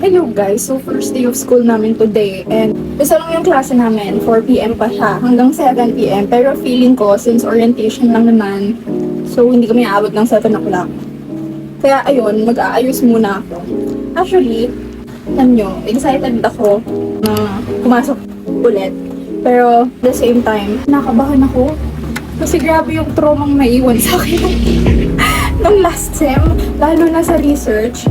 Hello guys, so first day of school namin today and isa lang yung klase namin, 4 p.m. pa siya hanggang 7 p.m. Pero feeling ko since orientation lang naman, so hindi kami aabot ng 7 o'clock. Kaya ayun, mag-aayos muna ako. Actually, alam nyo, excited ako na pumasok ulit. Pero at the same time, nakabahan ako. Kasi grabe yung traumang naiwan sa akin nung last sem, lalo na sa research.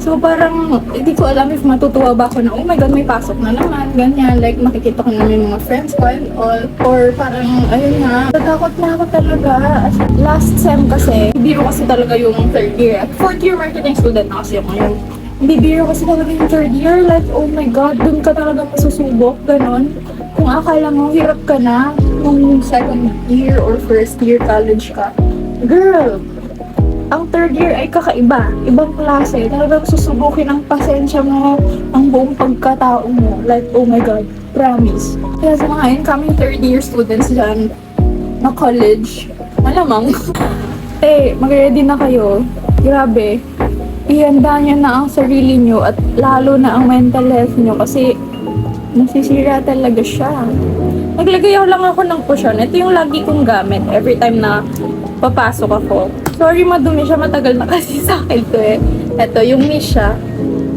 So parang, hindi ko alam if matutuwa ba ako na, oh my god, may pasok na naman, ganyan. Like, makikita ko na yung mga friends ko and all. Or parang, ayun nga, natakot na ako talaga. As last sem kasi, biro kasi talaga yung third year. At fourth year marketing student na kasi ako ngayon. Hindi biro kasi talaga yung third year. Like, oh my god, dun ka talaga masusubok, ganon. Kung akala mo, hirap ka na nung second year or first year college ka. Girl, ang third year ay kakaiba. Ibang klase. Talagang susubukin ang pasensya mo, ang buong pagkatao mo. Like, oh my God, promise. Kaya sa mga incoming third year students dyan, na college, malamang, mag-ready na kayo. Grabe. Ihanda nyo na ang sarili nyo at lalo na ang mental health nyo kasi nasisira talaga siya. Naglagay lang ako ng cushion. Ito yung lagi kong gamit every time na papasok ako. Sorry, madumi siya. Matagal na kasi sa akin to eh. Ito, yung miss siya.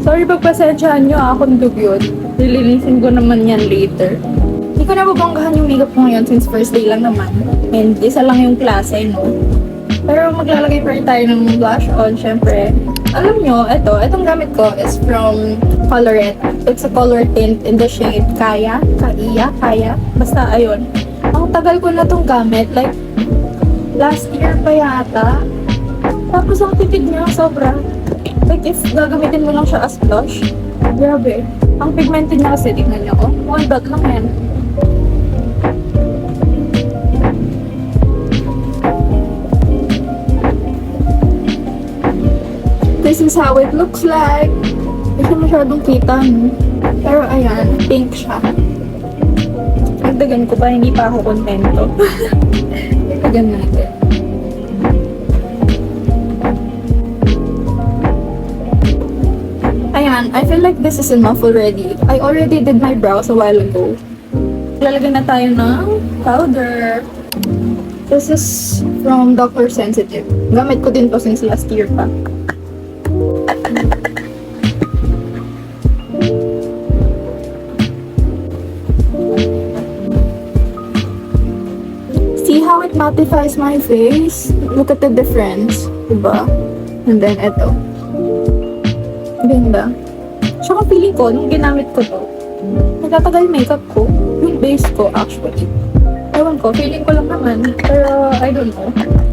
Sorry, pagpasensyahan nyo akong dugyot. Lilinisin ko naman yan later. Hindi ko nababanggahan yung makeup ko ngayon since first day lang naman. And isa lang yung klase, no? Pero maglalagay pa rin tayo ng blush on, syempre. Alam nyo, itong gamit ko is from Colorette. It's a color tint in the shade Kaya. Basta, ayun. Ang tagal ko na tong gamit. Like, last year pa yata. Tapos ang tipid niya, sobra. Like, if gagamitin mo lang siya as blush, grabe. Ang pigmented niya kasi, tignan niyo, oh. One dot lang yan. This is how it looks like. Hindi siya masyadong kita, no? Pero ayan, pink siya. Nagdagan ko pa, hindi pa ako kontento. Nagdagan natin. Ayan, I feel like this is enough already. I already did my brows a while ago. Lalagyan na tayo ng powder. This is from Dr. Sensitive. Gamit ko din to since last year pa. See how it mattifies my face? Look at the difference, diba? And then eto. Ganda. Tsaka feeling ko, nung ginamit ko to, nagtatagal makeup ko, yung base ko actually. Ewan ko, feeling ko lang naman, pero I don't know.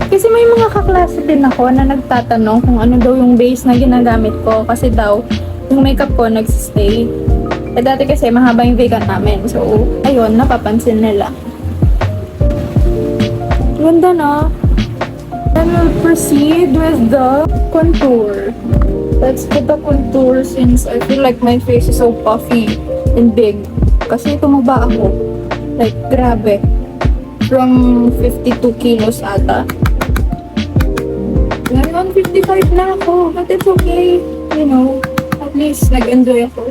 Kasi may mga kaklase din ako na nagtatanong kung ano daw yung base na ginagamit ko kasi daw, yung makeup ko nagsistay. Eh dati kasi mahaba yung vacant namin, so ayun, napapansin nila. Ganda na. Then we'll proceed with the contour. Let's put the contour since I feel like my face is so puffy and big. Kasi tumaba ako. Like, grabe. From 52 kilos ata. Ngayon, 55 na ako. But it's okay. You know, at least nag-enjoy ako.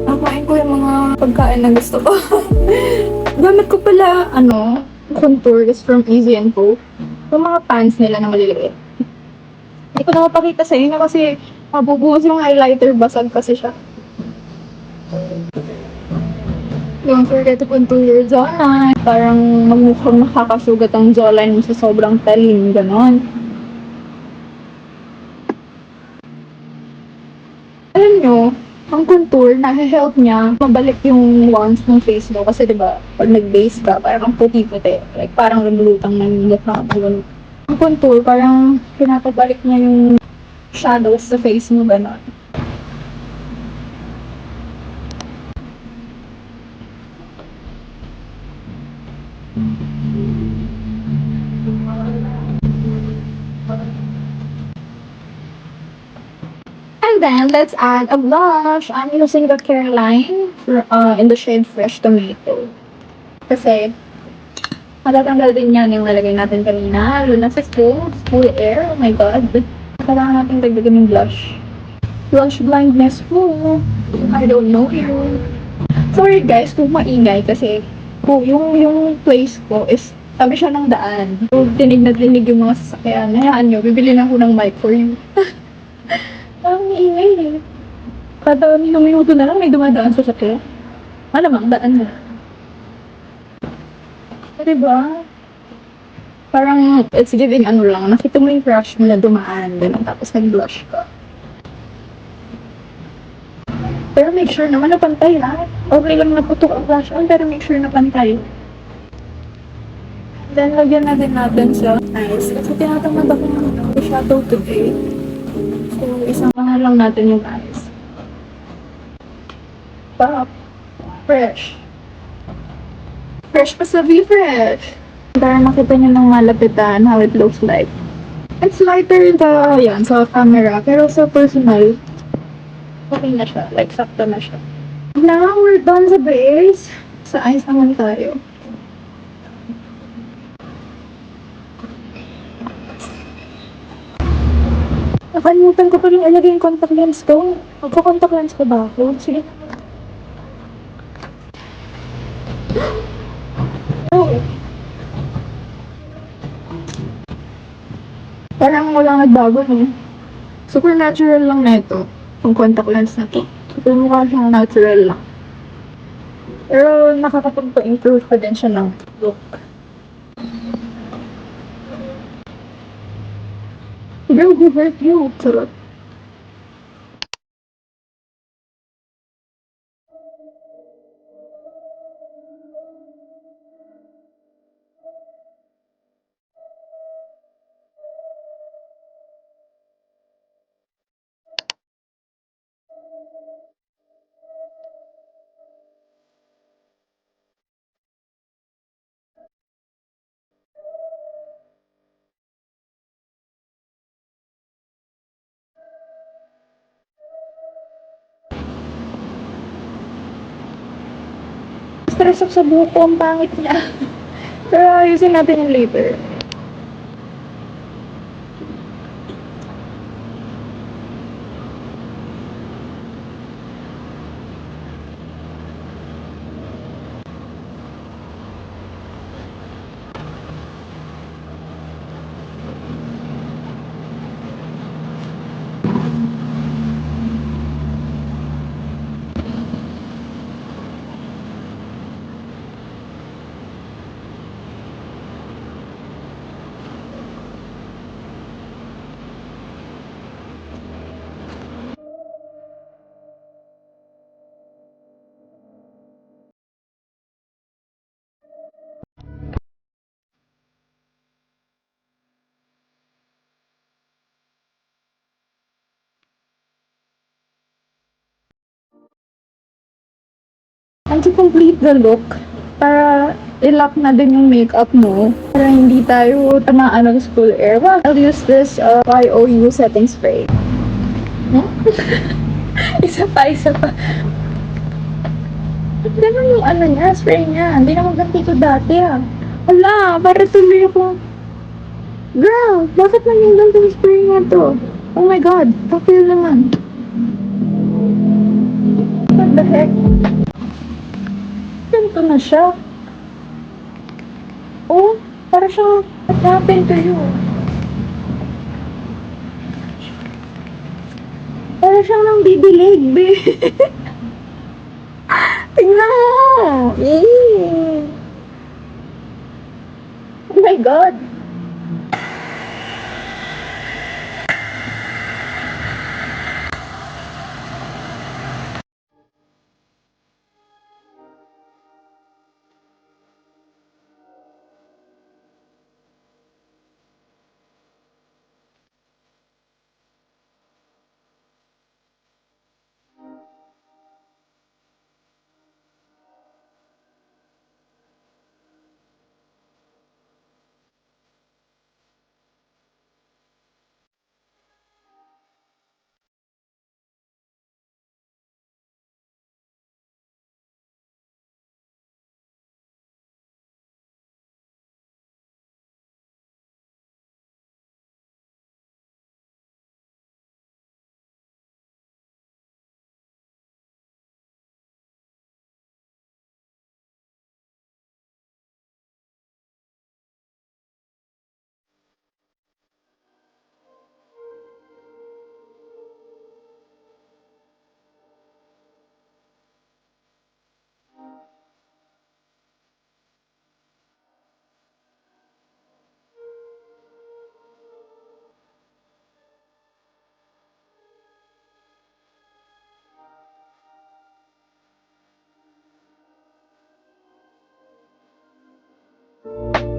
Nakain ko yung mga pagkain na gusto ko. Gamit ko pala, contour is from Easy & Co. Yung mga pants nila na maliliit. Hindi ko na mapakita sa inyo kasi mabubuhos yung highlighter, basag kasi siya. Don't forget to contour your jawline. Parang magmukhang makakasugat ang jawline mo sa sobrang talim, ganon. Alam nyo, ang contour, na-help niya mabalik yung warmth ng face mo. Kasi diba, pag nag-base ka, parang puti-puti. Like, parang lumulutang na yung mukha mo. Ang contour, parang pinapabalik niya yung shadows sa face mo, gano'n. And then, let's add a blush. I'm using the Careline in the shade Fresh Tomato. Kasi, matatanggal din yan yung nalagay natin kanina. Lalo na sa full air. Oh my god. Kailangan natin dagdagan yung blush. Blush blindness po. I don't know you. Sorry guys kung maingay kasi yung place ko is sabi siya ng daan. So, tinig na tinig yung mga sasakyan. Hayaan nyo, bibili na ako ng mic for you. Parang maingay eh. Kada minuto na lang may dumadaan sa sasakyan. Malamang daan na. Diba? Parang it's giving ano lang, nakita mo yung crush mo na dumaan, ganun, tapos nag-blush ka. Pero make sure naman na pantay ha. Okay lang na putok ang flash on, pero make sure na pantay. Then, lagyan na din natin sa ice. Kasi tinatamad ako ng eyeshadow today. So, isang na lang natin yung ice. Pop. Fresh. Fresh pa sa V-Fresh. Para makita nyo ng malapitan how it looks like. It's lighter yan, sa camera. Pero sa personal, okay na siya. Like, sakto na siya. Now, we're done sa base. Sa eyes naman tayo. Nakalimutan ko pa rin ilagay yung contact lens ko. Magpa-contact lens ko ba ako? Sige. Oh. Parang walang nagbago no? Super natural lang na ito. Yung contact lens na to. Super mukha siyang natural lang. Pero nakakapagpa-improve pa din siya ng look. Girl, who hurt you? Sarot. Stress ako sa buhok ko, ang pangit niya. Pero ayusin natin yung later. And to complete the look, para i-lock na din yung makeup mo, para hindi tayo tamaan ng school air. Well, I'll use this YOU setting spray. Hmm? isa pa. Ganun yung ano niya, spray niya. Hindi naman ganito dati ah. Wala, para tuloy ako. Girl, bakit lang yung ganito spray niya to? Oh my god, papel naman. What the heck? Ganito na siya. Oh, para siyang, what happened to you? Para siyang nang bibilig, be. Tingnan mo. Eh. Oh my God.